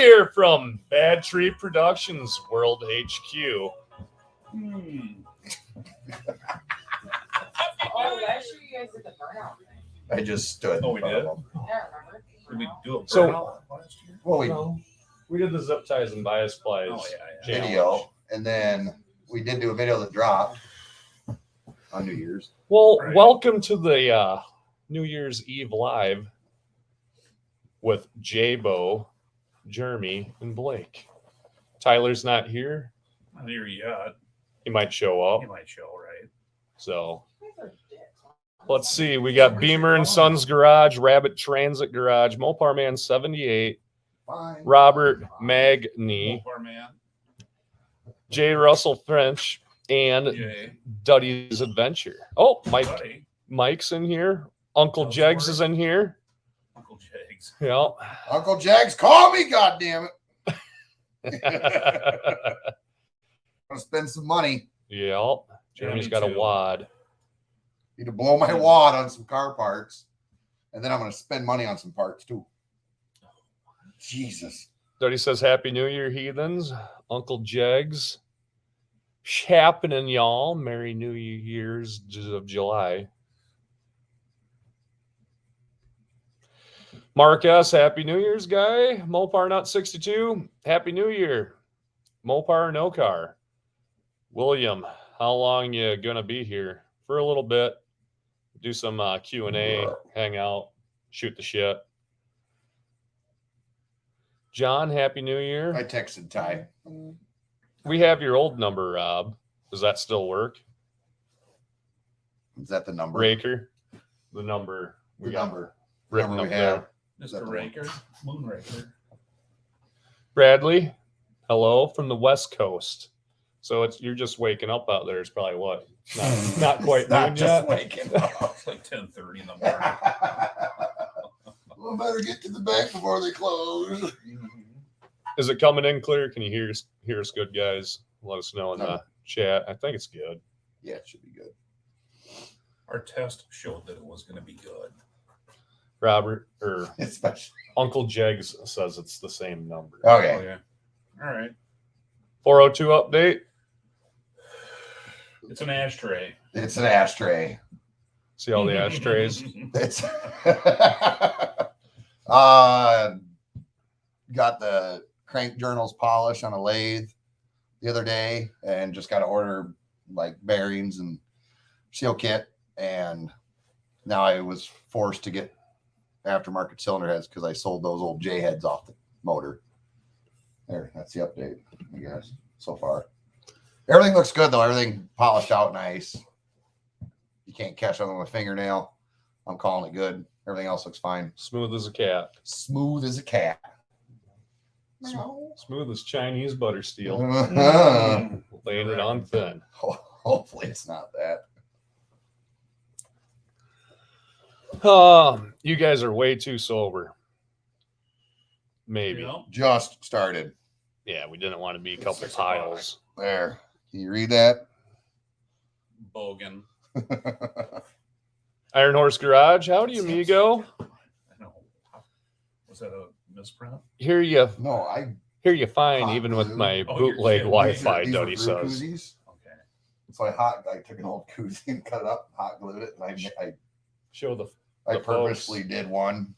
Year from Bad Tree Productions, World HQ. Oh, last year you guys did the burnout thing. I just stood. Oh, we did? Yeah, remember? Did we do a So- burnout last year? Well, We did the zip ties and bias plies Oh, yeah. challenge. video, and then we did do a video that dropped on New Year's. Well, Right. welcome to the New Year's Eve live with J-Bo, Jeremy, and Blake. Tyler's not here. Not here yet. He might show up. He might show, right? So You guys are dicks. let's see. We got Beamer and Sons Garage, Rabbit Transit Garage, Mopar Man 78, Fine. Robert Magny, Poor man. J. Russell French, and Jay. Duddy's Adventure. Oh, Buddy. Mike's in here. Uncle Jegs is in here. Uncle Jags. Yeah. Uncle Jags, call me, goddammit. Gonna spend some money. Yeah. Jeremy's got a too. wad. Need to blow my wad on some car parts, and then I'm gonna spend money on some parts too. Jesus. Duddy says, Happy New Year, heathens. Uncle Jegs. Happening, y'all. Merry New Year's of July. Mark S., Happy New Year's, guy. Mopar Nut 62, Happy New Year. Mopar No Car. William, how long you gonna be here? For a little bit. Do some Q&A, hang out, shoot the shit. John, Happy New Year. I texted Ty. We have your old number, Rob. Does that still work? Is that the number? Raker, the number. The got number. written Number up we there. have. Is that Mr. the Raker. Moonraker. Bradley, hello from the West Coast. So you're just waking up out there. It's probably what? Not quite Not noon just yet. waking up. It's like 10:30 in the morning. Well, better get to the bank before they close. Is it coming in clear? Can you hear us good, guys? Let us know in No. the chat. I think it's good. Yeah, it should be good. Our test showed that it was going to be good. Robert or Especially. Uncle Jegs says it's the same number. Okay. Oh, yeah. All right. 402 update. It's an ashtray. It's an ashtray. See all the ashtrays. It's got the crank journals polish on a lathe the other day, and just got to order like bearings and seal kit, and now I was forced to get aftermarket cylinder heads because I sold those old J heads off the motor. There, that's the update, I guess, so far. Everything looks good though. Everything polished out nice. You can't catch something with a fingernail. I'm calling it good. Everything else looks fine. Smooth as a cat. Smooth as a cat. Smooth as Chinese butter steel. Laying it on thin. Hopefully it's not that. You guys are way too sober. Maybe. You know? Just started. Yeah, we didn't want to be a It's couple 6 o'clock. piles. There. Can you read that? Bogan. Iron Horse Garage, howdy, amigo. I know. Was that a misprint? Here you No, I. fine, Hot even with glue. my Oh, you're bootleg kidding. Wi-Fi, these are Duddy brew says. koozies. Okay. So I took an old koozie and cut it up, hot glued it, and Show the I The purposely did one.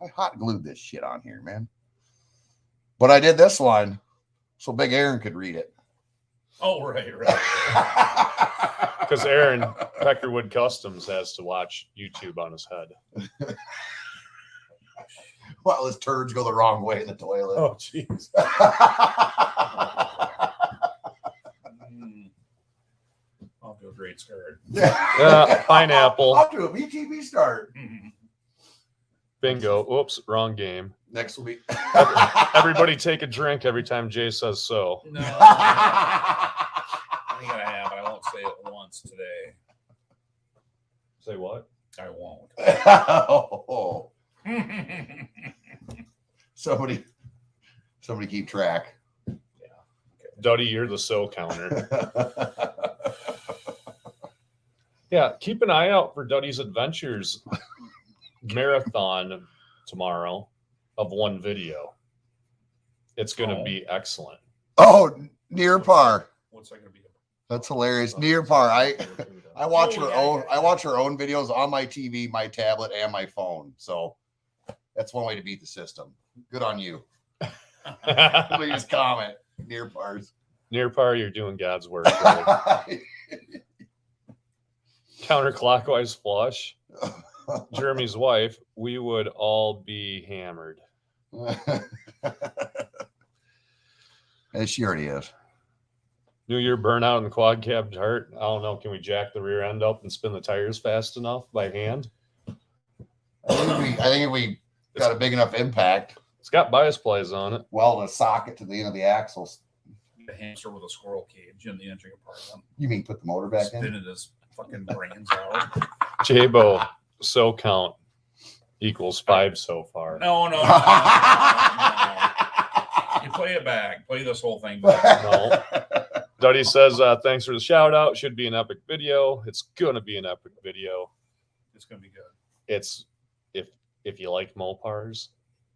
I hot glued this shit on here, man. But I did this one so Big Aaron could read it. Oh, right. because Aaron Peckerwood Customs has to watch YouTube on his head. Well, his turds go the wrong way in the toilet. Oh, jeez. I'll do a great start. Pineapple. I'll do a BTP start. Bingo. Oops, wrong game. Next week. Everybody take a drink every time Jay says so. No. I think I have. I won't say it once today. Say what? I won't. Oh. Somebody keep track. Duddy, you're the so counter. Yeah, keep an eye out for Duddy's Adventures marathon tomorrow of one video. It's going to Oh. be excellent. Oh, near par. What's that gonna be? That's hilarious. Near par. I watch Oh, her yeah, own. yeah. I watch her own videos on my TV, my tablet, and my phone. So that's one way to beat the system. Good on you. Please comment. Near pars. Near par, you're doing God's work. Right? Counterclockwise flush. Jeremy's wife, we would all be hammered. As she already is. New Year burnout in the quad cab dart. I don't know. Can we jack the rear end up and spin the tires fast enough by hand? I think if we got a big enough impact, It's got bias plays on it. weld a socket to the end of the axles. A hamster with a squirrel cage in the engine compartment. You mean put the motor back in? Spinning his fucking brains out. J-Bo, so count equals 5 so far. No. You play it back. Play this whole thing back. No. Duddy says, thanks for the shout out. Should be an epic video. It's going to be an epic video. It's gonna be good. It's if you like Mopars,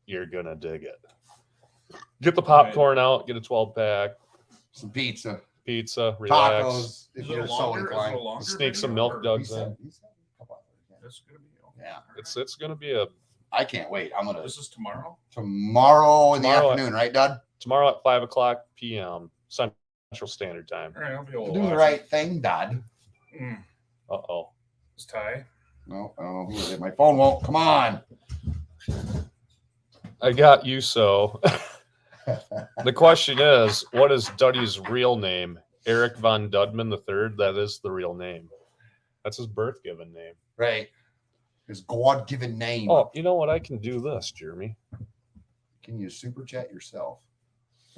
you're going to dig it. Get the popcorn out, get a 12 pack, Some pizza, pizza, relax. tacos, if Is you're it so longer? Is it a inclined. longer Sneak some video, milk or- duds in. He said a couple hours, yeah. It's gonna be okay. Yeah. It's going to be a I can't wait. I'm gonna This is tomorrow. tomorrow in the Tomorrow- afternoon, right, Dud? tomorrow at 5:00 p.m. Central Standard Time. All right, I'll be able to Do the watch right thing, Dud. it. Uh-oh. It's Ty. No, I don't know who is it. My phone won't. Come on. I got you, so. The question is, what is Duddy's real name? Eric von Dudman III? That is the real name. That's his birth given name. Right. His God-given name. Oh, you know what? I can do this, Jeremy. Can you super chat yourself?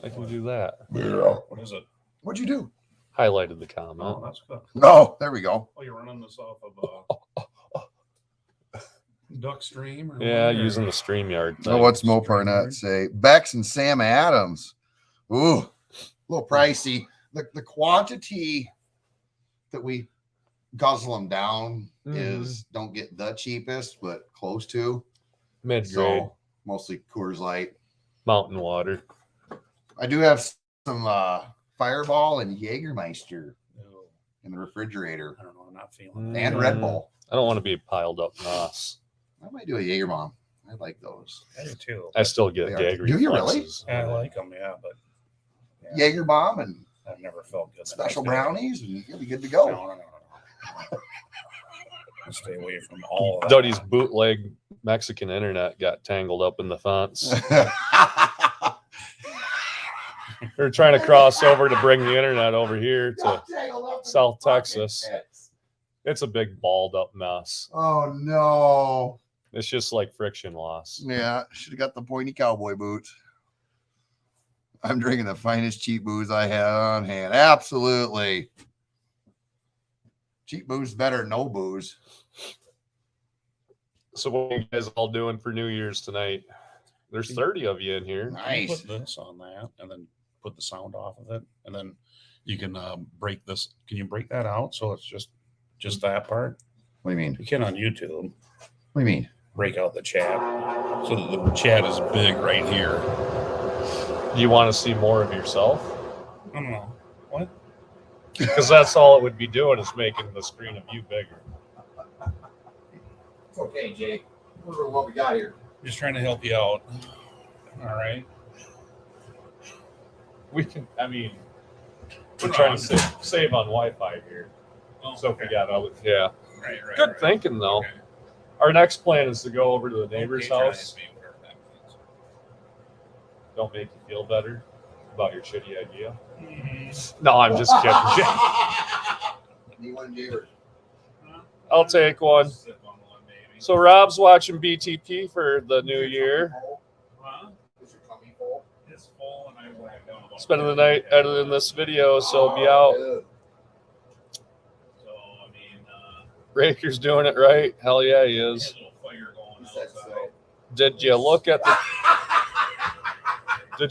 I can do that. Yeah. What is it? What'd you do? Highlighted the Oh, comment. that's good. No, there we go. Oh, you're running this off of Duckstream? Or Yeah, whatever? using the StreamYard thing. Oh, what's Mopar Nut say? Bex and Sam Adams. Ooh, a little pricey. The quantity that we guzzle them down is don't get the cheapest, but close to. Mid-grade, So mostly Coors Light. mountain water. I do have some Fireball and Jägermeister No, in the refrigerator I don't know. I'm not feeling it. and Red Bull. I don't want to be piled up moss. I might do a Jaeger bomb. I like those. I do too. I still get They are- gag Do you really? reflexes. I like them, yeah, but Jaeger bomb and I've never felt good. special I stay- brownies, and you'll be good to No, go. no, no, no. I stay away from all of that. Duddy's bootleg Mexican internet got tangled up in the fence. They're trying to cross over to bring the internet over here to. South Texas. It's a big balled up mess. Oh no. It's just like friction loss. Yeah, should have got the pointy cowboy boots. I'm drinking the finest cheap booze I had on hand. Absolutely. Cheap booze better than no booze. So what are you guys all doing for New Year's tonight? There's 30 of you in here. Can you Nice. put this on that and then put the sound off of it, and then you can break this. Can you break that out so it's just that part? What do you mean? You can on YouTube What do you mean? break out the chat so that the chat is big right here. Do you want to see more of yourself? I don't know what. Because that's all it would be doing is making the screen of you bigger. It's okay, Jake. Look at what we got here. Just trying to help you out. All right. We can, I mean, we're trying to save on Wi-Fi here. Oh, So if we got other, yeah. right. Good thinking though. Okay. Our next plan is to go over to the neighbor's Okay, house. giant me, whatever that means. Don't make you feel better about your shitty idea. Mm-hmm. No, I'm just kidding. Need one, Jaber. I'll take one. Sip on one, maybe. So Rob's watching BTP for the new year. Huh? Is your tummy full? It's full, and I went down about Spending the night editing this video, so be out. Good. So I mean, Raker's doing it right. Hell yeah, he had is. a little fire going He said outside. so. Did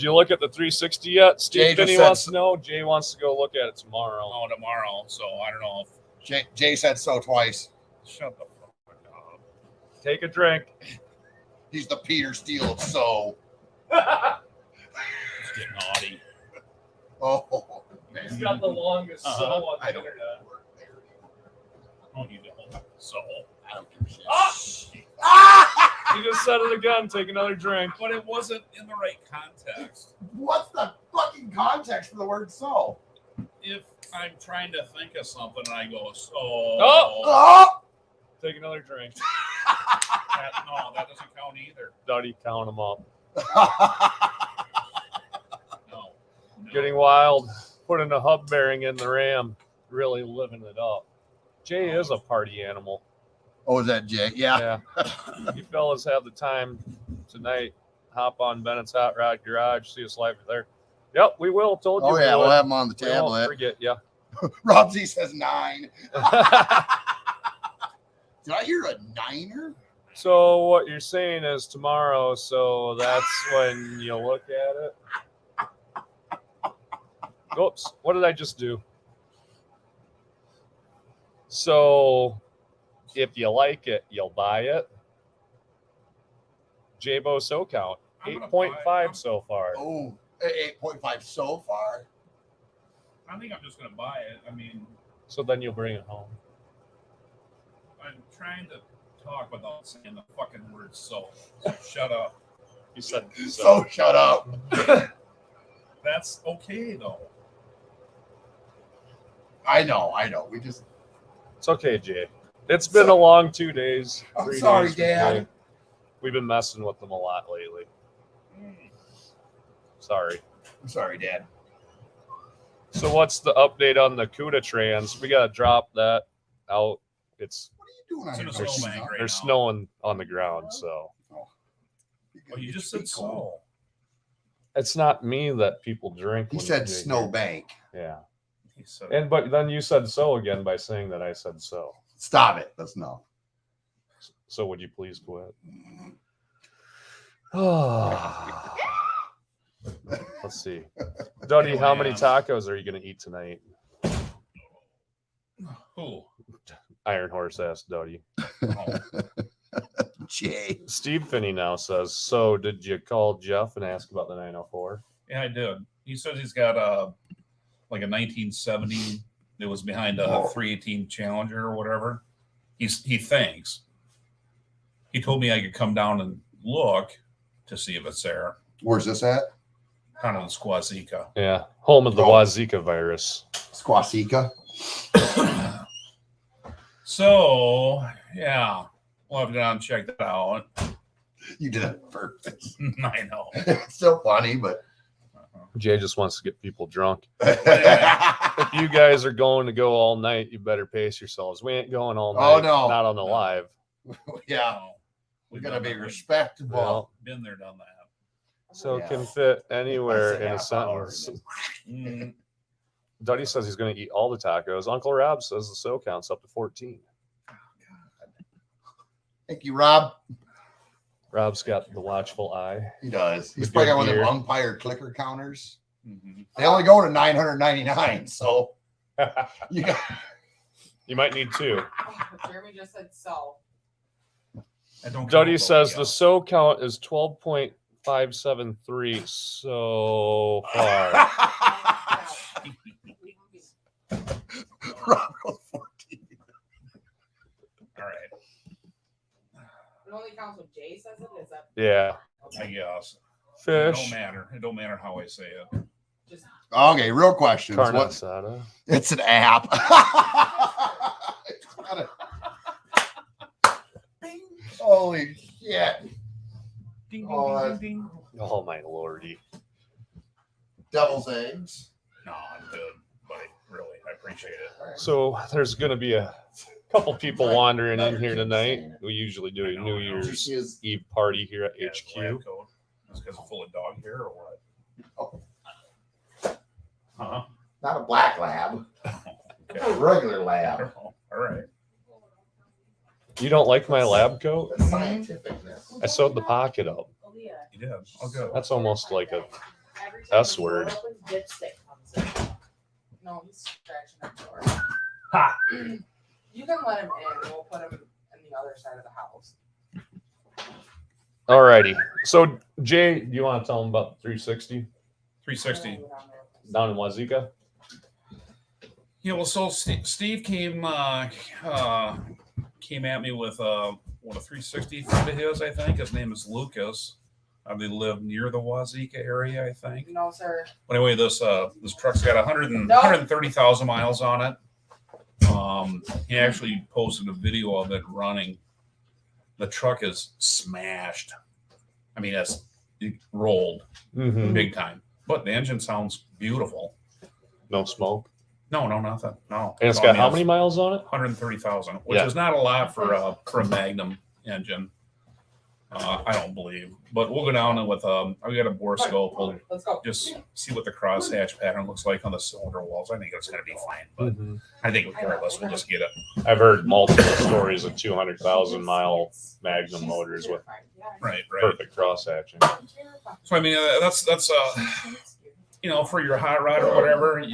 you look at the 360 yet? Jay Steve just Finney said wants so. to know. Jay wants to go look at it tomorrow. Oh, tomorrow. So I don't know if Jay said so twice. shut the fuck up. Take a drink. He's the Peter Steele of so. So get naughty. Oh, He's got the longest Uh-huh. soul on I the don't internet. Oh, you don't. So, I don't give a shit. Ah! You just said it again. Take another drink. but it wasn't in the right context. What's the fucking context for the word so? If I'm trying to think of something and I go, so. Oh! Take another drink. No, that doesn't count either. Duddy, count them up. No. Getting wild. Putting a hub bearing in the Ram. Really living it up. Jay is a party animal. Oh, is that Jay? Yeah. You fellas have the time tonight. Hop on Bennett's Hot Rod Garage. See us live there. Yep, we will. Told you. Oh, yeah. we We'll would. have him on the We won't tablet. forget you. Rob Z says 9. Did I hear a 9er? So what you're saying is tomorrow, so that's when you look at it. Oops, what did I just do? So if you like it, you'll buy it. J-Bo so count. I'm gonna 8.5 buy it. so far. Oh, 8.5 so far. I think I'm just going to buy it. I mean, So then you'll bring it home. I'm trying to talk without saying the fucking word so. Shut up. You said So shut up. That's okay, though. I know. We just. It's okay, Jay. It's been a long 2 days. I'm 3 sorry, days with Dad. Jay. We've been messing with them a lot lately. Sorry. I'm sorry, Dad. So what's the update on the CUDA trans? We gotta drop that out. It's What are you doing It's on in a your snowbank phone? right there's now. snowing on the ground, so Oh, Well, you just said so. it's not me that people drink. He when said they snowbank. hear- Yeah, He said, and but then you said so again by saying that I said so. Stop it. That's no. So would you please quit? Let's see, Duddy. How many tacos are you gonna eat tonight? who? Iron Horse asked Duddy. Oh, Jay. Steve Finney now says, so did you call Jeff and ask about the 904? yeah, I did. He says he's got like a 1970. It was behind a Oh. 318 Challenger or whatever. He thinks. He told me I could come down and look to see if it's there. Where's this at? Kind of the Squazica. Yeah, home of the Oh. Wazika virus. Squasica. So, yeah, we'll have to go down and check that out. You did it on purpose. I know. It's still funny, but. Jay just wants to get people drunk. Oh, If you guys are going to go all night, you better pace yourselves. We ain't going all night. Oh, no. Not on the No. live. yeah. No, We we've gotta done be that. We've respectable. Well, been there, done that. so Yeah. it can fit anywhere That's a in a half hour. sentence. Mm, Duddy says he's going to eat all the tacos. Uncle Rob says the so count's up to 14. Thank you, Rob. Rob's got the watchful eye. He does. He's With probably good got one of them beer. umpire clicker counters. mhm. They only go to 999, so you got. You might need two. Jeremy just said so. I don't Duddy count says those the yet. so count is 12.573 so far. Rob goes 14. All right, It only counts when Jay says it. Is that Yeah. I guess. It Fish. don't matter. It don't matter how I say it. just Okay, real questions. Carne What? asada. It's an app. It's got a- Bing. Holy shit. Ding, Oh, ding, ding, ding. Oh my lordy. Devil's eggs. No, I'm good, buddy. Really, I appreciate it. So there's going to be a couple people wandering in here tonight. We usually do a New Year's Is Eve party here at Yeah, HQ. lab coat. It's because it's full of dog hair or what? Huh? not a black lab, Okay. a regular lab. All right. You don't like my lab coat? The scientificness. I sewed the pocket up. Aaliyah. You did. Oh, good. That's almost like a Every time S the door word. opens, dipstick comes in. No, he's scratching at the door. Ha! You can let him in. We'll put him in the other side of the house. Alrighty. So Jay, do you want to tell them about the 360? 360. Down in Wazeeka? Yeah, well, so Steve came at me with a 360 friend of his. I think his name is Lucas. They live near the Wazeeka area, I think. No, sir. But anyway, this truck's got 130,000 miles on it. He actually posted a video of it running. The truck is smashed. I mean, it rolled big time. But the engine sounds beautiful. No smoke. No, nothing. No. And it's got how many miles on it? 130,000, which is not a lot for a Magnum engine. I don't believe, but we'll go down and with we got a bore scope. We'll just see what the crosshatch pattern looks like on the cylinder walls. I think it's going to be fine, but I think regardless, we'll just get it. I've heard multiple stories of 200,000 mile Magnum motors with Right. perfect crosshatching. So I mean, that's for your hot rod or whatever.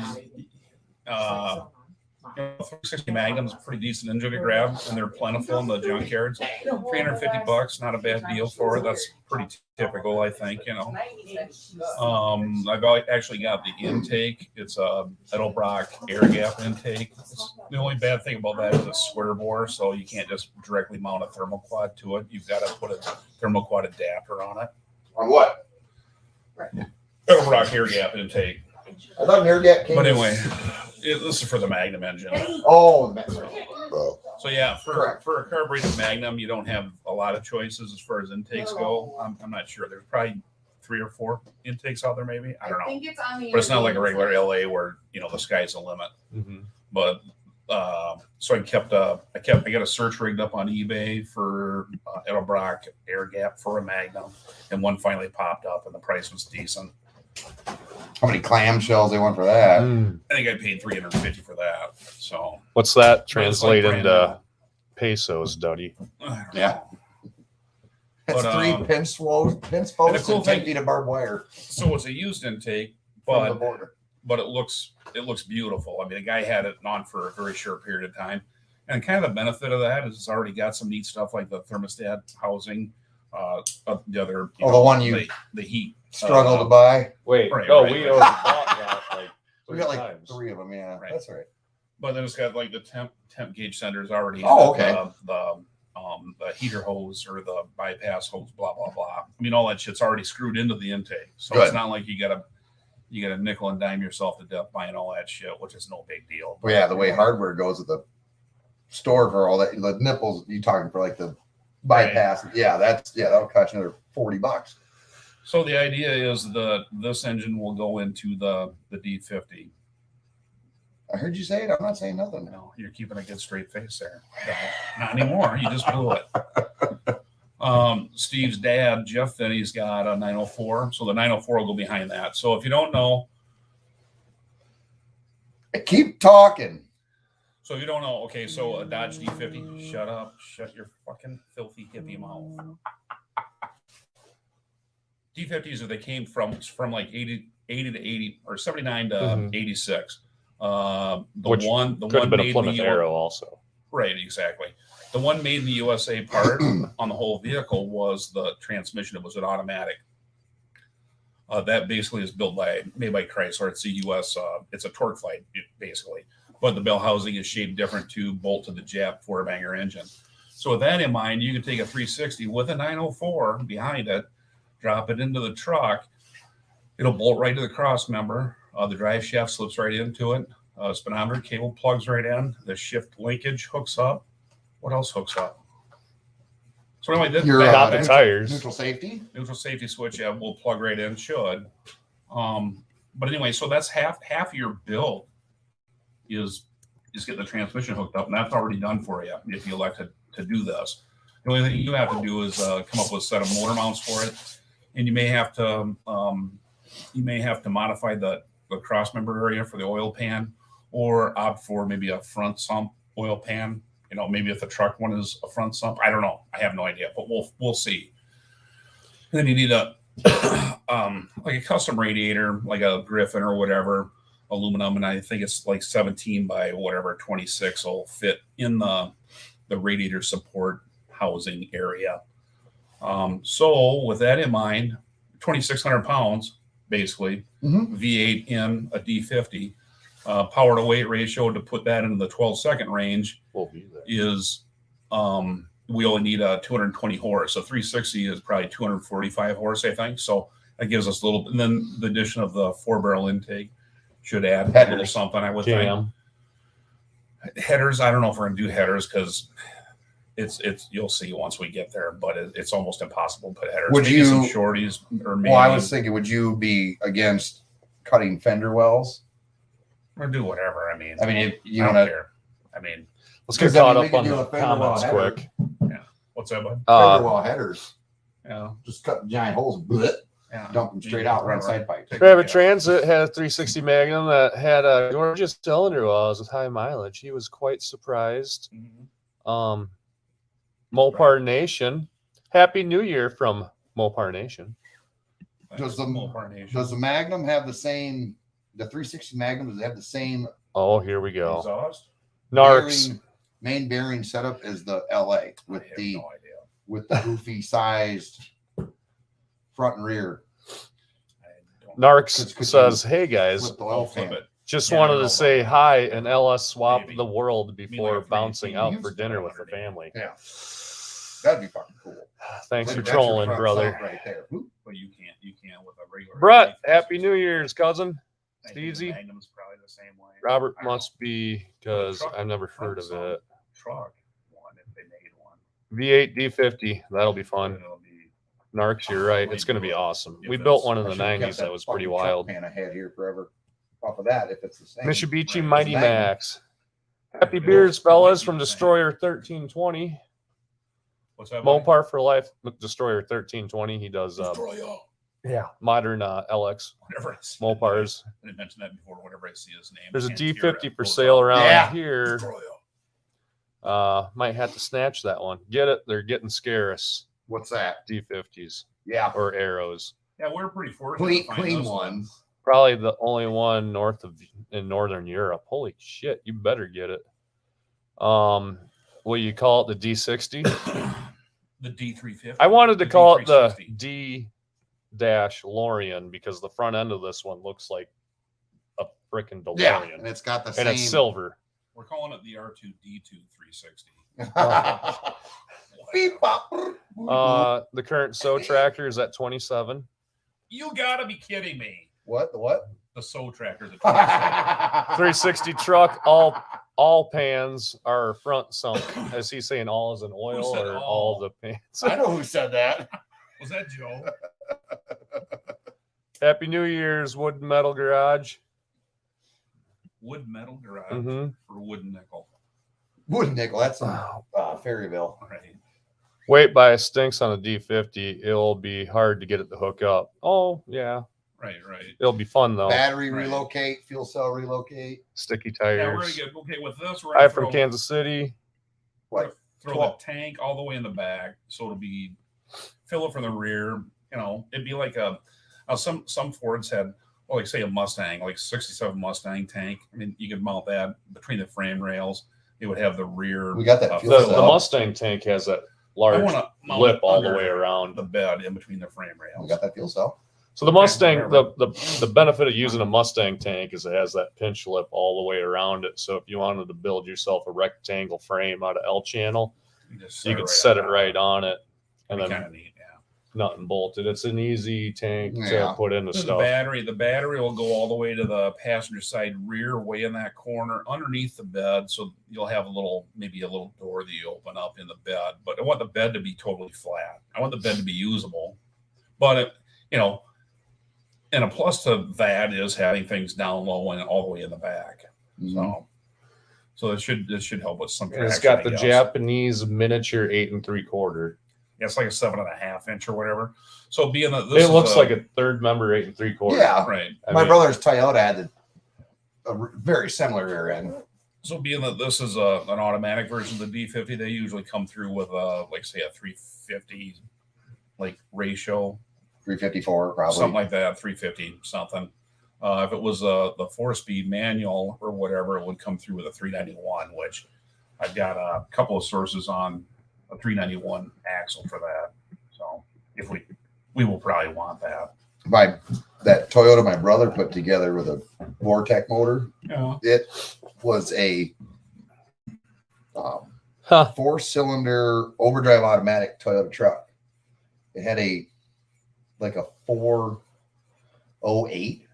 360 Magnum's a pretty decent engine to grab, and they're plentiful in the junkyards. $350, not a bad deal for it. That's pretty typical, I think. I've actually got the intake. It's a Edelbrock air gap intake. The only bad thing about that is a square bore, so you can't just directly mount a thermoquad to it. You've got to put a thermoquad adapter on it. On what? Edelbrock air gap intake. I thought air gap came. But anyway, this is for the Magnum engine. Oh, so yeah, for a carbureted Magnum, you don't have a lot of choices as far as intakes go. I'm not sure. There's probably 3 or 4 intakes out there, maybe. I don't know. But it's not like a regular LA where the sky's the limit. But so I got a search rigged up on eBay for Edelbrock air gap for a Magnum, and one finally popped up, and the price was decent. How many clamshells they want for that? I think I paid $350 for that. So what's that translate into pesos, Duddy? Yeah. It's But, 3 pinch posts cool and 10 thing- feet of barbed wire So it's a used intake, from the but border. it looks beautiful. I mean, the guy had it on for a very short period of time, and kind of the benefit of that is it's already got some neat stuff like the thermostat housing, the other, the one you the heat struggle to buy. Wait, Right, no, right. we already bought that like We 3 got like times. 3 of them. Yeah, Right. that's right. But then it's got like the temp gauge senders already. Oh, okay. The heater hose or the bypass hose, blah blah blah. I mean, all that shit's already screwed into the intake, so Good. it's not like you gotta nickel and dime yourself to death buying all that shit, which is no big deal. Well, yeah, the way hardware goes at the store for all that, the nipples you talking for like the bypass. Yeah, that'll cost you another $40. So the idea is that this engine will go into the D50. I heard you say it. I'm not saying nothing. No, you're keeping a good straight face there. No, not anymore. You just blew it. Steve's dad, Jeff, then he's got a 904. So the 904 will go behind that. So if you don't know, Keep talking. so if you don't know, okay, so a Dodge D50, shut up, shut your fucking filthy hippie mouth. D50s, they came from like 80 to 80 or 79 to 86. Which one could have been a made Plymouth the Arrow also. Right, exactly. The one made in the USA part on the whole vehicle was the transmission. It was an automatic. That basically is made by Chrysler. It's a US. It's a torque flight basically, but the bell housing is shaped different to bolt to the Jap 4-banger engine. So with that in mind, you can take a 360 with a 904 behind it, drop it into the truck. It'll bolt right to the cross member. The drive shaft slips right into it. Speedometer cable plugs right in. The shift linkage hooks up. What else hooks up? So anyway, Got the tires. Neutral safety. Neutral safety switch, yeah, will plug right in. Should. But anyway, so that's half your build is getting the transmission hooked up, and that's already done for you if you elect to do this. The only thing you have to do is come up with a set of motor mounts for it, and you may have to modify the cross member area for the oil pan, or opt for maybe a front sump oil pan. Maybe if the truck one is a front sump, I don't know. I have no idea, but we'll see. And then you need a like a custom radiator, like a Griffin or whatever, aluminum, and I think it's like 17 by whatever 26 will fit in the radiator support housing area. So with that in mind, 2,600 pounds, basically. Mhm. V8 in a D50. Power to weight ratio to put that into the 12-second range We'll be there. is we only need a 220 horse. So 360 is probably 245 horse, I think. So that gives us a little, and then the addition of the 4-barrel intake should add a little Headers. something, I would Jam. think. Headers, I don't know if we're gonna do headers because it's you'll see once we get there, but it's almost impossible to put headers. Would Maybe some you- shorties or maybe Well, I was thinking, would you be against cutting fender wells? or do whatever. I mean, If you I don't want to, care. I mean, Let's get 'Cause, I caught mean, we up could on do the a fender well comments header. quick. what's that, bud? fender well headers, Yeah, just cut the giant holes, bleh, yeah. dump them straight out, run side pipes. Rabbit Transit had a 360 Magnum that had a gorgeous cylinder wells with high mileage. He was quite surprised. Mhm. Mopar Nation. Happy New Year from Mopar Nation. Does the- Mopar Nation Does the Magnum have the same? The 360 Magnum, does it have the same Oh, here we go. exhaust? Narcs. main bearing setup as the LA with I have the no idea. with the goofy sized front and rear? I don't Narcs Could says, hey guys, Flip the oil flip fan. it. just Yeah, I wanted don't know to say about that. hi and LS swap Maybe. the world before like a bouncing 318 out for used dinner with the 180. family. Yeah, that'd be fucking cool. Thanks for That's your trolling, front brother. sump right there. Whoop. But you can't with a regular. Brett, 350. happy New Year's, cousin. I think the Steezy. Magnum's probably the same way. Robert I don't know. must be because Truck- I've never heard of truck it. Truck one if they made one. V8 D50, that'll be fun. It'll be Narcs, you're right. Might It's going to do be it. awesome. If We it's- built one in I the should've kept 90s that was pretty fucking truck wild. pan I had here forever. Off of that, if it's the same. Mitsubishi Right. Mighty Magnum. Max. Happy It beers, is. fellas, Might be from the same. Destroyer 1320. What's that? buddy? Mopar for life. Destroyer 1320. He does Destroyer. modern LX Whatever. I see. Mopars. I didn't mention that before. Whenever I see his name, There's a can't hear D50 it. for Goes sale up. around Yeah. here. Destroyer. Might have to snatch that one. Get it? They're getting scarce. What's that? D50s Yeah, or arrows. Yeah, we're pretty fortunate. to find clean those ones. Probably the only one in northern Europe. Holy shit, you better get it. What you call it, the D60? The D350. I wanted to The call it the D360. D-Lorian because the front end of this one looks like a freaking Yeah, DeLorean. and it's got the And same. it's silver. We're calling it the R2D2 360. Beep, bop. The current SO tractor is at 27. You gotta be kidding me. What? The what? The SO tractor. The 360. 360 truck, all pans are front sunk. Is he saying all is in oil said or all? all the pans? I know who said that. Was that Joe? Happy New Year's, Wood and Metal Garage. Wood metal garage Mm-hmm. for wooden nickel. Wooden nickel. That's in Ferryville. Right. Weight bias stinks on a D50. It'll be hard to get it to hook up. Oh, yeah. Right. It'll be fun, though. Battery Right. relocate, fuel cell relocate. Sticky Yeah, we're gonna tires. get okay with this. We're Hi gonna from throw, Kansas City. we're gonna throw 12. the tank all the way in the back, so it'll be fill it from the rear. You know, it'd be like some Fords had, well, like say a Mustang, like 67 Mustang tank. I mean, you could mount that between the frame rails. It would have the rear. We got that uh, fuel The cell. Mustang tank has that large wanna mount lip it all the under way around. the bed in between the frame We rails. got that fuel cell. So the Mustang, whatever. the benefit of using a Mustang tank is it has that pinch lip all the way around it. So if you wanted to build yourself a rectangle frame out of L channel, just you could set it right on it and Kind then of neat, yeah. nut and bolt it. It's an easy tank Yeah. to put into The stuff. battery will go all the way to the passenger side rear, way in that corner underneath the bed. So you'll have maybe a little door that you open up in the bed. But I want the bed to be totally flat. I want the bed to be usable. But and a plus to that is having things down low and all the way in the back. Mhm. So this should help with some. And it's traction, got the I guess. Japanese miniature 8 3/4. Yeah, it's like a 7.5 inch or whatever. So being that this It looks is like a third member 8 3/4. Yeah. right. My brother's Toyota had a very similar rear end. So being that this is an automatic version of the D50, they usually come through with like say a 350 like ratio, 354 probably. something like that, 350 something. If it was the 4-speed manual or whatever, it would come through with a 391, which I've got a couple of sources on a 391 axle for that. So if we will probably want that. that Toyota my brother put together with a Vortec motor. Yeah. It was a Huh. 4-cylinder overdrive automatic Toyota truck. It had a 408.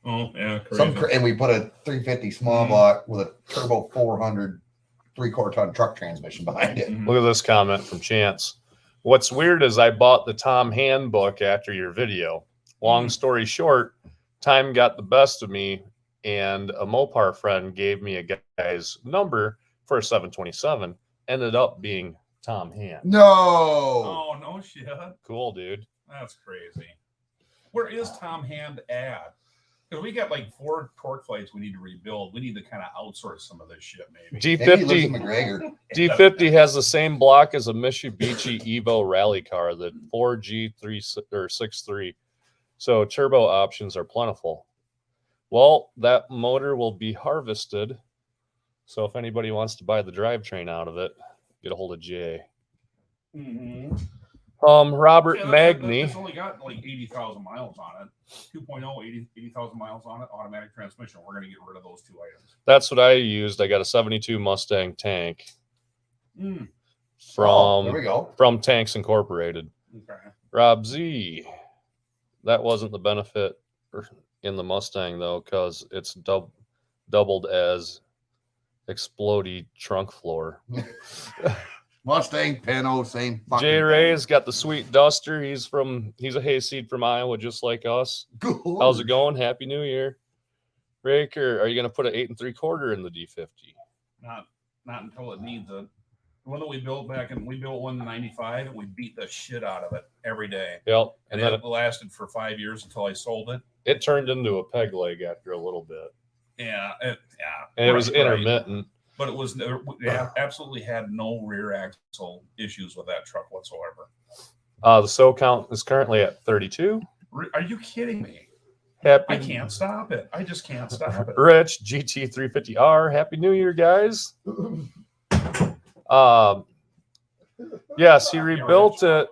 Oh yeah. Crazy. And we put a 350 small block with a turbo 400 3/4 ton truck transmission behind it. Mhm. Look at this comment from Chance. What's weird is I bought the Tom handbook after your video. Long story short, time got the best of me, and a Mopar friend gave me a guy's number for a 727. Ended up being Tom Hand. No. Oh no shit. Cool, dude. That's crazy. Where is Tom Hand at? Because we got like 4 torque flights we need to rebuild. We need to kind of outsource some of this shit, maybe. Maybe he lives in D50 McGregor. D50 has the same block as a Mitsubishi Evo rally car, the 4G63. So turbo options are plentiful. Well, that motor will be harvested. So if anybody wants to buy the drivetrain out of it, get a hold of Jay. Mm-hmm. Robert Yeah, Magny. It's only got like 80,000 miles on it. 2.0, 80,000 miles on it. Automatic transmission. We're going to get rid of those 2 items. That's what I used. I got a 72 Mustang tank There we go. from Tanks Incorporated. Okay. Rob Z. That wasn't the benefit in the Mustang though, because it's doubled as explodey trunk floor. Mustang, Pinto, same fucking Jay thing. Ray's got the sweet Duster. He's a hayseed from Iowa, just like us. Good. How's it going? Happy New Year. Raker, are you gonna put an 8 3/4 in the D50? Not until it needs it. The one that we built we built one in '95 and we beat the shit out of it every day. Yep. And And then it lasted for 5 years until I sold it. it turned into a peg leg after a little bit. Yeah. And it was Right. intermittent. But it was we absolutely had no rear axle issues with that truck whatsoever. The SO count is currently at 32. Are you kidding me? Happy I can't stop it. I just can't stop it. Rich GT350R. Happy New Year, guys. Yes, he rebuilt it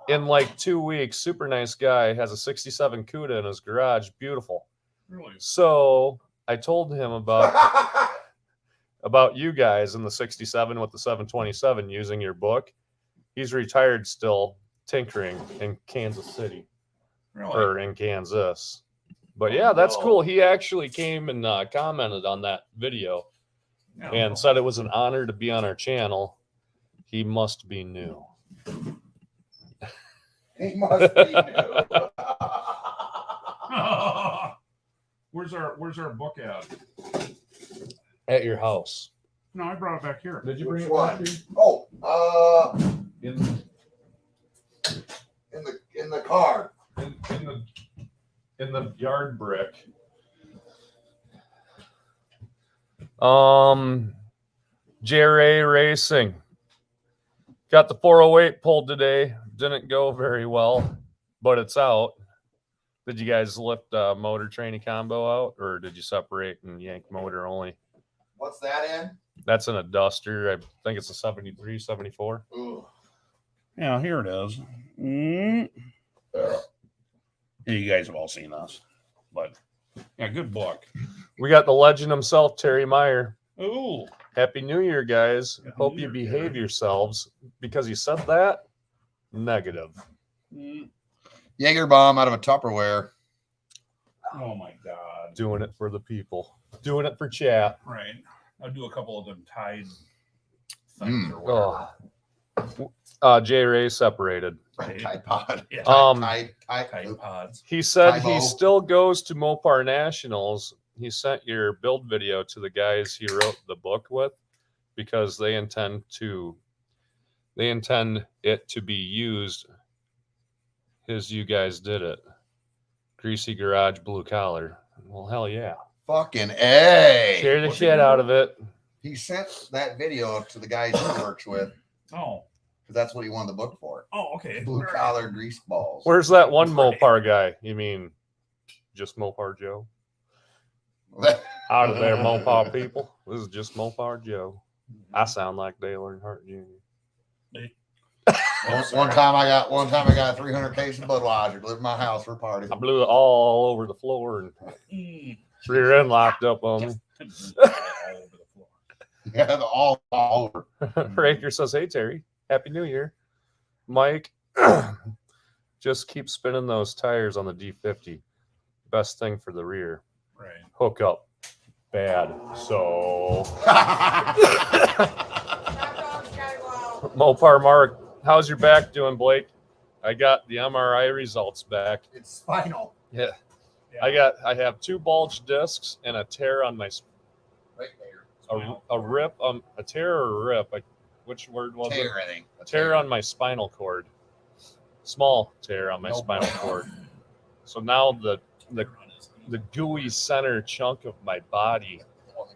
in like 2 weeks. Super nice guy. Has a 67 CUDA in his garage. Beautiful. Really? So I told him about you guys in the 67 with the 727 using your book. He's retired still tinkering in Kansas City Really? or in Kansas. But yeah, that's cool. He actually came and commented on that video Yeah. and said it was an honor to be on our channel. He must be new. He must be new. Where's our book at? At your house. No, I brought it back here. Did you Which bring it one? back here? Oh, In in the car. in the yard brick. JRA Racing. Got the 408 pulled today. Didn't go very well, but it's out. Did you guys lift motor training combo out, or did you separate and yank motor only? What's that in? That's in a Duster. I think it's a 73, 74. Ooh. Yeah, here it is. Yeah, you guys have all seen us, but yeah, good book. We got the legend himself, Terry Meyer. Oh, Happy New Year, guys. Happy Hope New you Year, behave Terry. yourselves. Because you said that, negative. Jaeger bomb out of a Tupperware. Oh my God. Doing it for the people. Doing it for chat. Right. I'll do a couple of them tied things or whatever. J Ray separated. Tide Pod. Yeah. Tide Tide pods. He said he Tybo. still goes to Mopar Nationals. He sent your build video to the guys he wrote the book with because they intend it to be used as you guys did it. Greasy garage, blue collar. Well, hell yeah. Fucking A. Share the What's shit it out do? of it. He sent that video to the guys he works with Oh. because that's what he wanted the book for. Oh, okay. Blue collar grease balls. Where's that one Right. Mopar guy? You mean just Mopar Joe? Out of there, Mopar people. This is just Mopar Joe. I sound like Dale Earnhardt Jr. One time I got 300 case of Budweiser delivered to my house for a party. I blew it all over the floor and rear end locked up on me. All over the floor. Yeah, all over. Raker says, "Hey Terry, Happy New Year." Mike, just keep spinning those tires on the D50. Best thing for the rear. Right. Hook up. Bad. So Mopar Mark, how's your back doing, Blake? I got the MRI results back. It's spinal. Yeah. I have 2 bulged discs and a tear on my Right there. a rip a tear or a rip. Which word was Tear, it? I think. A Tear on my spinal cord. Small tear on my spinal cord. So now the gooey center chunk of my body,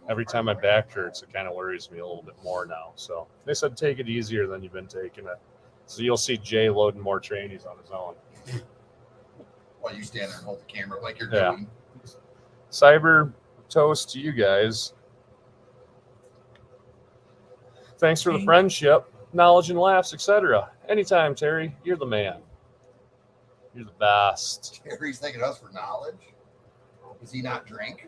every time my back hurts, it kind of worries me a little bit more now. So they said take it easier than you've been taking it. So you'll see Jay loading more trainees on his own. While you stand there and hold the camera like you're Yeah. doing. Cyber toast to you guys. Thanks for the friendship, knowledge and laughs, etc. Anytime, Terry. You're the man. You're the best. Terry's thanking us for knowledge. Does he not drink?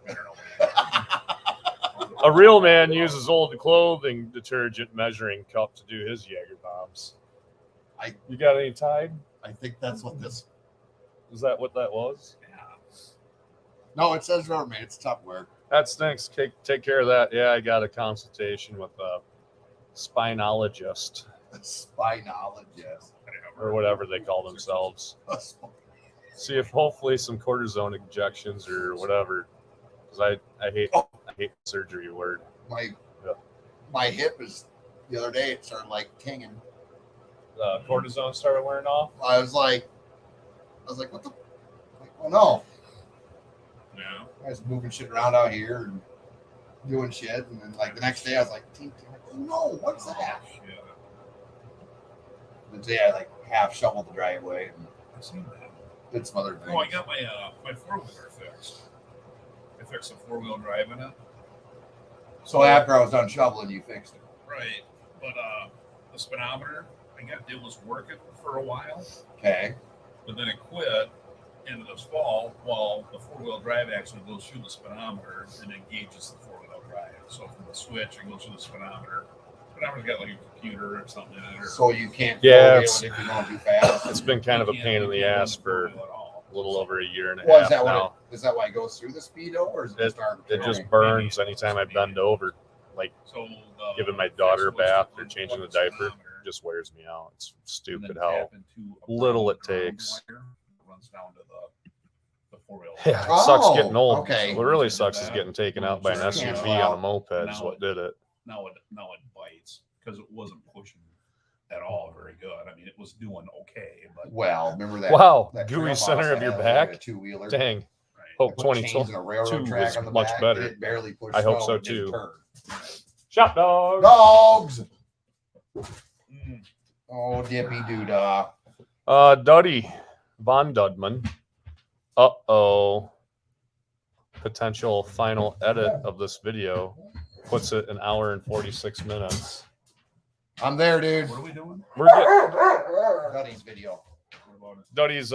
I don't know. A real man uses old clothing detergent measuring cup to do his Jaeger bombs. You got any Tide? I think that's what this. Is that what that was? Yeah. No, it says Rubbermaid. It's Tupperware. That stinks. Take care of that. Yeah, I got a consultation with a spinologist Spinologist. or whatever they call themselves. See if hopefully some cortisone injections or whatever. Because I hate the surgery word. My hip is the other day. It started like tinging. Cortisone started wearing off. I was like, what the? Like, oh no! Yeah. I was moving shit around out here and doing shit, and then like the next day I was like, tink, tink. Like, oh no, what's that? Yeah. The day I like half shoveled the driveway and I've seen that. did some other things. Oh, I got my my 4-wheeler fixed. I fixed a 4-wheel drive in it. So after I was done shoveling, you fixed it. Right. But the speedometer, it was working for a while, Okay. but then it quit into this fall while the 4-wheel drive actually goes through the speedometer and engages the 4-wheel drive. So from the switch, it goes through the speedometer. Speedometer's got like a computer or something in it. Or So you can't. Yeah, if you're going too fast. It's been kind of a you pain in the can't ass for at all. a little over a year and a Well, half now. is that why it goes through the speedo, or is it just It just burns anytime I bend over. So Giving my daughter a fix was bath to or changing the unplug diaper speedometer just wears me out. It's and stupid then how tap into a little it ground takes. wire that runs down to the 4-wheel. Yeah, it Oh, sucks getting old. okay. What really sucks is getting taken out by an Just SUV cancel on a out. moped is what did it. Now it bites because it wasn't pushing at all very good. I mean, it was doing okay, but Well, remember that? Wow, that gooey trail center boss of your had, like, back. a 2-wheeler. Dang. right. Hope Put chains 2022 and a railroad track was on the much back. better. It barely pushed I hope snow so, and didn't too. turn. Shop dog. Dogs. Mm. Oh, dippy doo-dah. Duddy Von Dudman. Uh-oh. Potential final edit of this video puts it an hour and 46 minutes. I'm there, dude. What are we doing? We're getting Duddy's video. What about it? Duddy's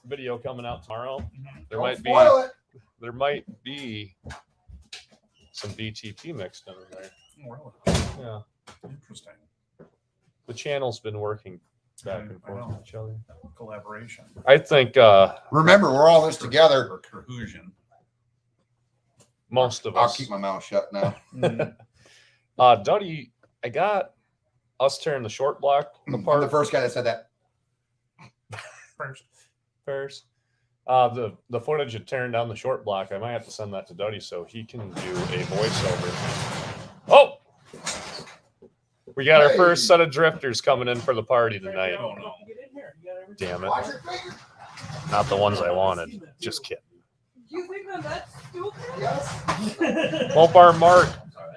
video coming out tomorrow. There Don't might be spoil it. there might be some BTP mixed in there. Oh, really? Yeah. Interesting. The channel's been working back and I forth know. with each other. Collaboration. I think Remember, we're all this together. Or cohesion. most of I'll us. keep my mouth shut now. Duddy, I got us tearing the short block I'm apart the first guy that said that. first. The footage of tearing down the short block, I might have to send that to Duddy so he can do a voiceover. Oh! We got our first set of drifters coming in for the party tonight. Oh, no. Damn it. Watch your finger. Not the ones I wanted. Just kidding. You think I'm that stupid? Yes. Mopar Mark,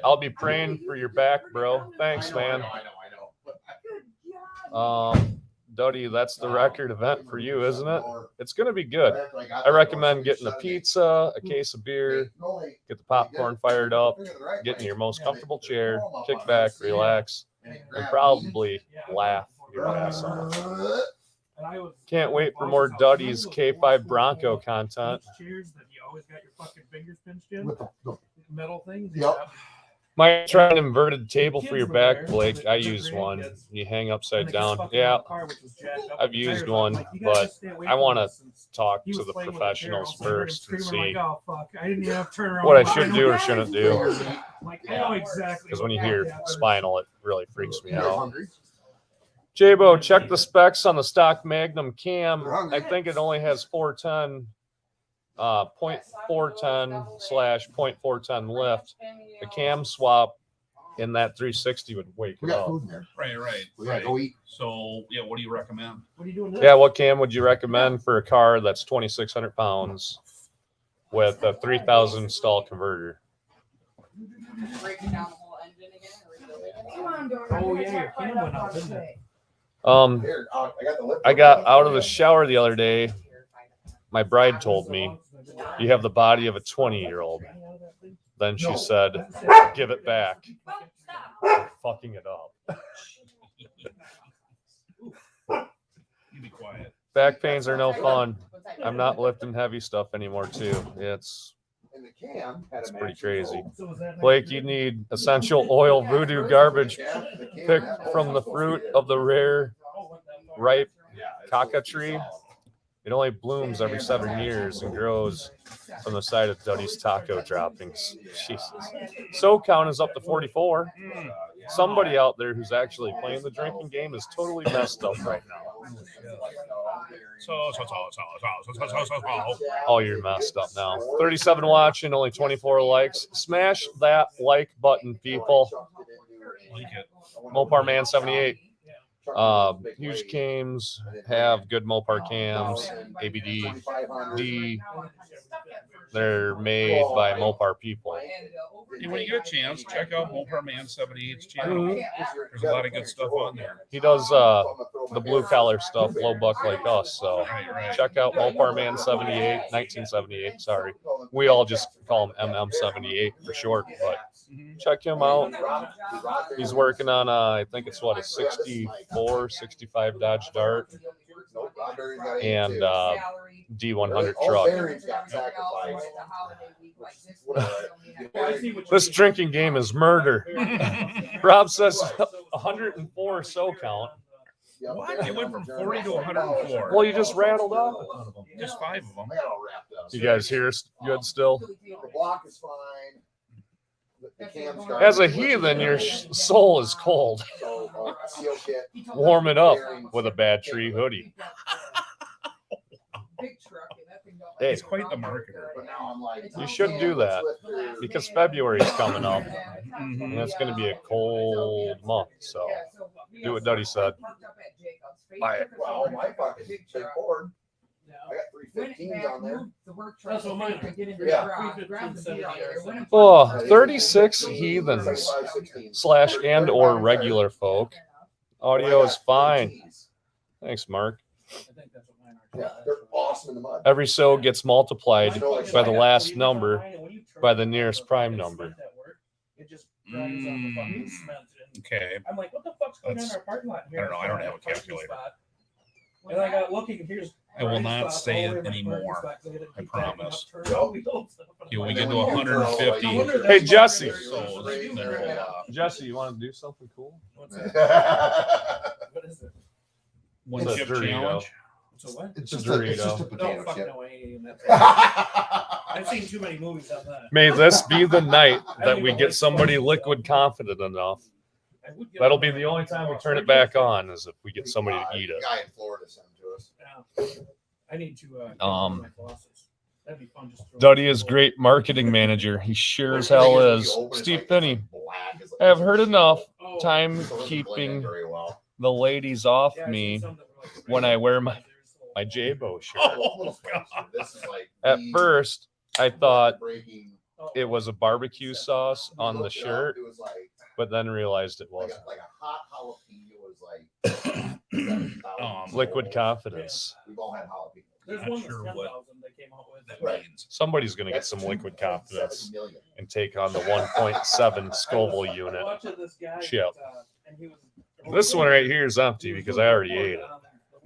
I'll be praying for your back, bro. Thanks, man. I know. Good God. Duddy, that's the record event for you, isn't it? It's going to be good. I recommend getting a pizza, a case of beer, get the popcorn fired up, get in your most comfortable chair, kick back, relax, and probably laugh your ass off. Can't wait for more Duddy's K5 Bronco content. Chairs that you always got your fucking fingers pinched in. With the Metal things. Yep. Might try an inverted table for your back, Blake. I use one. You hang upside down. Yeah, I've used one, but I want to talk to the professionals first and see what I should do or shouldn't do. Because when you hear spinal, it really freaks me out. Jabo, check the specs on the stock Magnum cam. I think it only has 410, 0.410/0.410 lift. The cam swap in that 360 would wake We it got up. food in there. Right. We gotta go eat. So yeah, what do you recommend? What are you doing? Yeah, what cam would you recommend for a car that's 2,600 pounds with a 3,000 stall converter? Breaking down the whole engine again or rebuilding it? Come on, Dorothy. Oh, yeah, Let's your have cam fun went out, up didn't today. Here, I got the lift. I got out of the shower the other day. My bride told me, "You have the body of a 20-year-old." Then she said, "Give it back." Fucking it up. You be quiet. Back pains are no fun. I'm not lifting heavy stuff anymore, too. It's And the cam had It's a pretty matching crazy. hole. Blake, you need essential oil voodoo garbage picked from the fruit of the rare ripe caca tree. It only blooms every 7 years and grows from the side of Duddy's taco droppings. Jesus. So count is up to 44. Somebody out there who's actually playing the drinking game is totally messed up right now. So. Oh, you're messed up now. 37 watching, only 24 likes. Smash that like button, people. Like it. Mopar Man 78. Huge cams have good Mopar cams. ABD. D. They're made by Mopar people. Hey, when you get a chance, check out Mopar Man 78's channel. There's a lot of good stuff on there. He does the blue collar stuff, low buck like us. So Right. check out Mopar Man 78, 1978. Sorry, we all just call him MM78 for short. But check him out. He's working on I think it's a 64, 65 Dodge Dart and D100 truck. This drinking game is murder. Rob says 104 so count. What? It went from 40 to 104. Well, you just rattled off. Just 5 of them. You guys hear us good still? The block is fine. The cam's got- As a heathen, your soul is cold. So, seal kit. Warm it up with a bad tree hoodie. Hey, He's quite the marketer. But now I'm like, you should do that because February is coming up and it's going to be a cold month. So do what Duddy said. Buy it. Well, my fucking big Ford. I got 315s on there. That's what mine are. Yeah. Oh, 36 heathens / and or regular folk. Audio is fine. Thanks, Mark. Yeah, they're awesome in the mud. Every so gets multiplied by the last number by the nearest prime number. Okay. I'm like, what the fuck's going on in our parking lot here? I don't know. I don't have a calculator. And I got looking, here's I will not say it anymore. I promise. Okay, when we get to 150. Hey, Jesse. So then we'll, Jesse, you want to do something cool? What is it? one It's a chip Dorito. challenge. So what? It's It's just a a, it's just a Dorito. No, potato fuck chip. no, I ain't eating that. I've seen too many movies on that. May this be the night that we get somebody liquid confident enough. I would give That'll them be the only time we turn it back on, is if we get somebody to eat it. Guy in Florida sent to us. Yeah. I need to. My glasses. That'd be fun. Just Duddy is great marketing manager. He sure as hell is. Steve Finney, I have heard enough time keeping the ladies off me when I wear my J-Bo shirt. Oh, God. At first, I thought it was a barbecue sauce on the shirt, but then realized it wasn't. Like a hot jalapeno was like Liquid confidence. We've all had jalapeno. There's Not one that's sure 10,000 what they came out with. that Right. means. Somebody's going to get That's some liquid 2.7 confidence million. and take on the 1.7 Scoville I was unit. watching this guy Chip. and he was, This one right here is empty because I already ate it.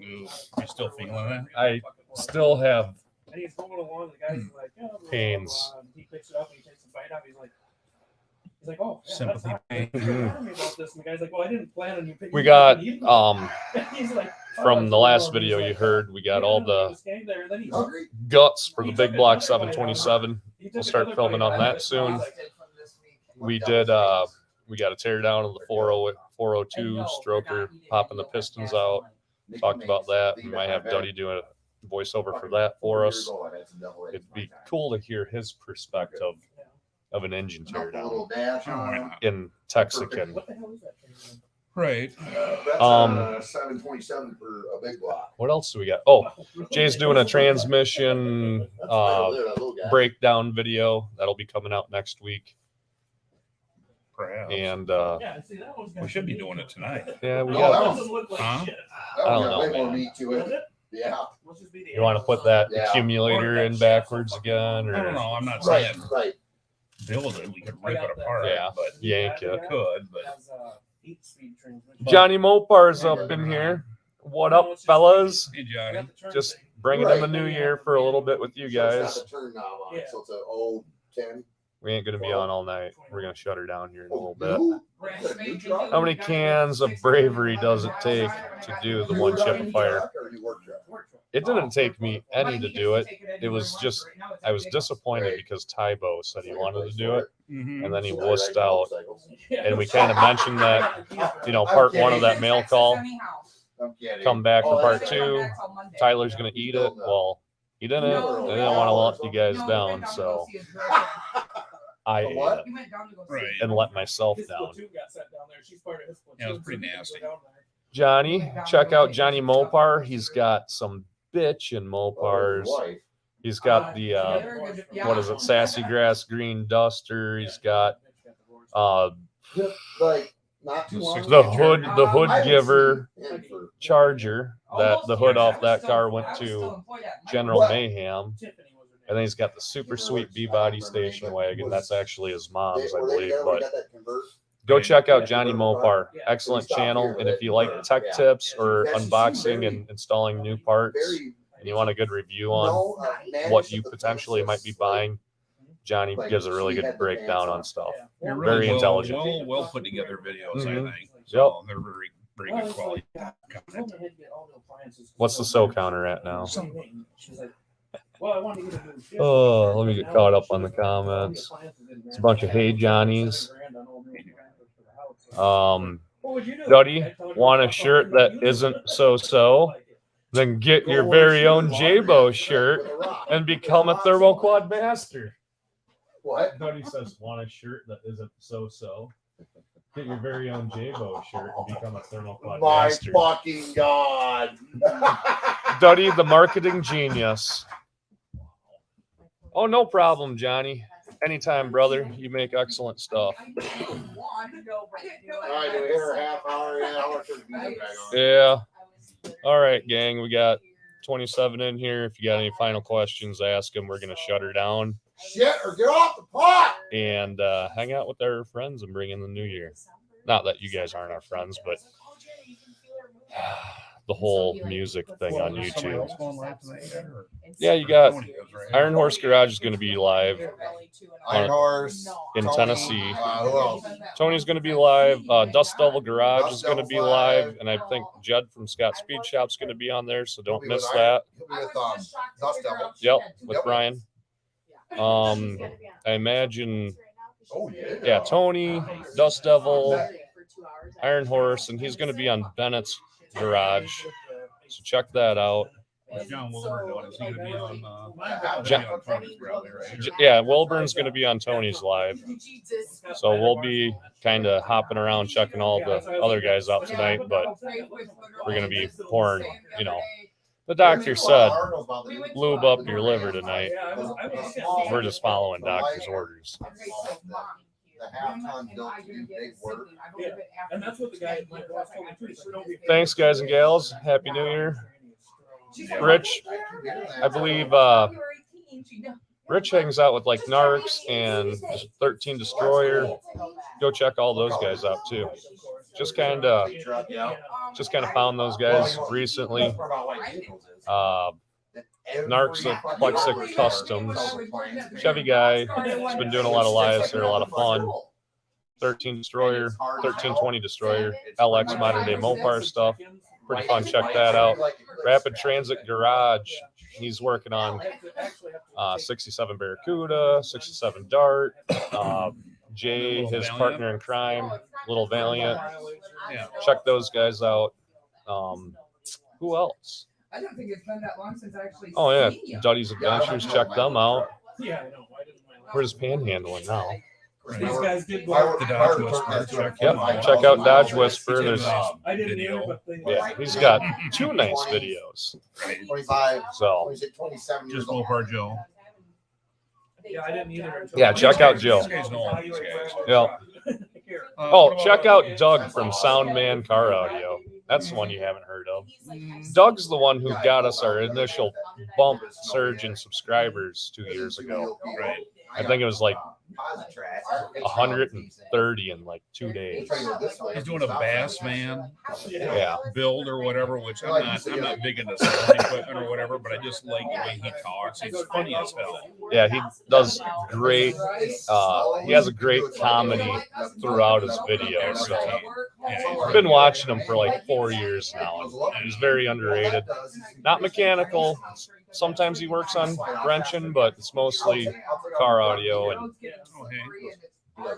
Ooh, you still feeling that? I still have And he's going along, the guy's like, yeah, blah, blah, Pains. blah, and he picks it up and he takes a bite out. He's like, oh, yeah, Sympathy that's pain. not, tell me about this. And the guy's like, well, I didn't plan on you picking we it up got and eating it. um He's like, oh, from that's the last cool. video He's you like, heard, we got yeah, all he the was staying there, and then he Hungry? guts for the He big took block another bite out of it. 727. He took We'll start another filming bite on out of that it. soon. He's like, We did we got a tear down of the 402 stroker, popping the pistons out. Talked about that. We might have Duddy do a voiceover for that for us. It'd be cool to hear his perspective of an engine tear A down little dash Oh, why on. not? in Texican. what the hell is that thing? Right. That's Um, 727 for a big block. What else do we got? Oh, Jay's doing a transmission breakdown video that'll be coming out next week. Perhaps. And Yeah, see, that one's got We should be some doing meat it tonight. yeah, we Oh, got. that That was- doesn't look like Huh? shit. That I one don't got know, way more man. meat to Does it. it? Yeah. Let's just be the You want to put that Yeah. accumulator in backwards again, I don't or know. I'm not Right, saying right. build it. We could rip it apart. Yeah. But yank it? could. But Has a 8-speed transmission. Johnny Mopar's up in here. What up, fellas? hey, I Johnny. got the turn Just thing. bringing in the new year for a little bit with you So it's guys. got the turn knob on it, Yeah. so it's an old 10. We ain't gonna be on all night. We're gonna shut her down here in a little bit. New? New truck? How many cans of bravery does it take to do the one chip of fire? Or new work truck? It didn't take me any to do it. It was just I was disappointed Right. because Tybo said he wanted to do it, Mm-hmm. and then he So I wussed ride out. motorcycles. And we kind of mentioned that, you know, part one of that mail call. I'm kidding. Come back for Oh, part that's two. right. Tyler's gonna eat it. Well, he didn't. I didn't want to let you guys down, so I A ate what? it Right. and let myself His down. platoon got sent down there. She's part of his platoon. Yeah, it was pretty so he nasty. can go down there. Johnny, check out Johnny Mopar. He's got some bitch in Oh, Mopars. wife. He's got the what is it, sassy grass green duster. He's got Like, not too long. the hood I haven't giver seen him for- Charger. That the hood off that car went to General What? Mayhem. Tiffany was her name. And then he's got the super sweet B-body station wagon. That's actually his mom's, I Were they believe. together when But he got that convert? go check out Johnny Mopar. Excellent channel. And if you like tech tips or unboxing and installing new parts, Very- and you want a good review on No, managed what at you the potentially place might be that's, buying, Johnny like, gives a really she good had the breakdown pants on on. stuff. Yeah. They're Very really intelligent. well put together videos, Mhm. I think. So they're very, very Well, good it's quality like, content. I had to get all the appliances. What's the SO counter at now? She's like, well, I wanted to get a new shift. Oh, let me get Now caught up she on the was like, all comments. appliances in It's a there. bunch of hey Johnnies. $7,000 on all new appliances for the house. What would you do? Duddy, I'd tell her, want a "Well, shirt fuck, that you do it." isn't so-so? Then get your very own J-Bo shirt and become a thermoquad master. What? Duddy says, want a shirt that isn't so-so? Get your very own J-Bo shirt and become a thermoquad My master. fucking God. Duddy, the marketing genius. Oh, no problem, Johnny. Anytime, brother. You make excellent stuff. All right, do we hear a half hour? Yeah, I'll let the music back on. Yeah. All right, gang. We got 27 in here. If you got any final questions, ask them. We're going to shut her down Shit, or get off the pot. and hang out with our friends and bring in the new year. Not that you guys aren't our friends, but the whole music thing on Somebody YouTube. else going live tonight yet, or- Yeah, you got Tony is, right? Iron Horse Garage is going to be live Iron Horse. in Tony, Tennessee. Who else? Tony's going to be live. Dust Devil Garage is going to be live. And I think Jed from Scott Speed Shop's going to be on there. So don't He'll be with miss Iron- that. He'll be with Dust Devil. Yep, with Yep. Brian. I imagine, Oh, yeah. yeah, Tony, Dust Devil, Iron Horse, and he's going to be on Bennett's Garage. So check that out. What's John Wilbur doing? Is he going to be on? John- on Tony's probably, right? Yeah, Wilburn's going to be on Tony's live. So we'll be kind of hopping around checking all the other guys out tonight, but we're going to be pouring, you know, the doctor said, lube up your liver tonight. We're just following doctor's orders. The half-ton built to do big work. And that's what the guy at my boss told me too. So don't be- Thanks, guys and gals. Happy New Year. Rich, I believe Rich hangs out with like Narcs and 13 Destroyer. Go check all those guys out too. Just kind of found those guys recently. Narcs of Plexic Customs. Chevy guy. He's been doing a lot of lives. They're a lot of fun. 13 Destroyer, 1320 Destroyer, LX modern day Mopar stuff. Pretty fun. Check that out. Rapid Transit Garage. He's working on 67 Barracuda, 67 Dart. Jay, his partner in crime, Little Valiant. Yeah. Check those guys out. Who else? I don't think it's been that long since I actually. Oh yeah, seen you. Duddy's Adventures. Check them out. Yeah, I know. Why didn't my We're just panhandling now. These guys did go. The Dodge Whisperer. Check Yep, him out. check out Dodge Whisperer. There's I didn't Video. either, but they. yeah, he's got 2 nice videos. 25, So 27 years Just old. Mopar Joe. Yeah, I didn't either. Until yeah, check out Joe. These guys know all these guys. Yeah. Here. Oh, check out Doug from Soundman Car Audio. That's the one you haven't heard of. Doug's the one who got us our initial bump surge in subscribers 2 years ago. Right. I think it was like 130 in like 2 days. He's doing a bass van Yeah. build or whatever, which I'm not big into sound equipment or whatever, but I just like the way he talks. It's funny as hell. Yeah, he does great. He has a great comedy throughout his videos. So I've been watching him for like 4 years now. And he's very underrated. Not mechanical. Sometimes he works on wrenching, but it's mostly car audio. And Oh, hey.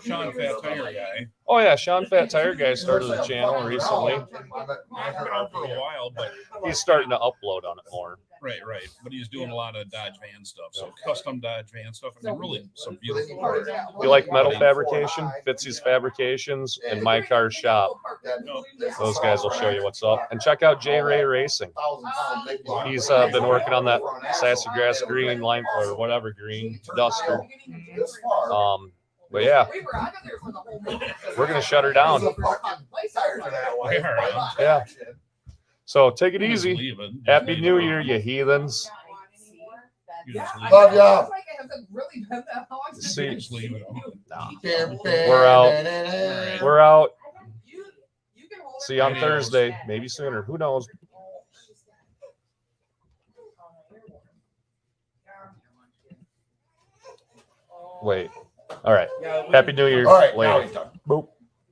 Sean Fat Tire Guy. oh yeah, Sean Fat Tire Guy started the channel recently. I've been out for a while, but He's starting to upload on it more. right. But he's doing a lot of Dodge van stuff. So custom Dodge van stuff. I mean, really some beautiful cars. You like metal fabrication? Fitzy's Fabrications and My Car Shop. Those guys will show you what's up. And check out J Ray Racing. He's been working on that Sassy Grass Green line or whatever green Duster. But yeah, we're gonna shut her down. Yeah. So take it easy. Leave it. Just Happy leave New it. Year, you heathens. You just leave Love it. ya. It's like I haven't really been that long since See, I've Just leave it on. We're We're out. We're out. You can hold it See you on right Thursday, maybe sooner. Who knows? Wait. All right. Yeah, Happy New Year. All right, now Later. he's done. Boop.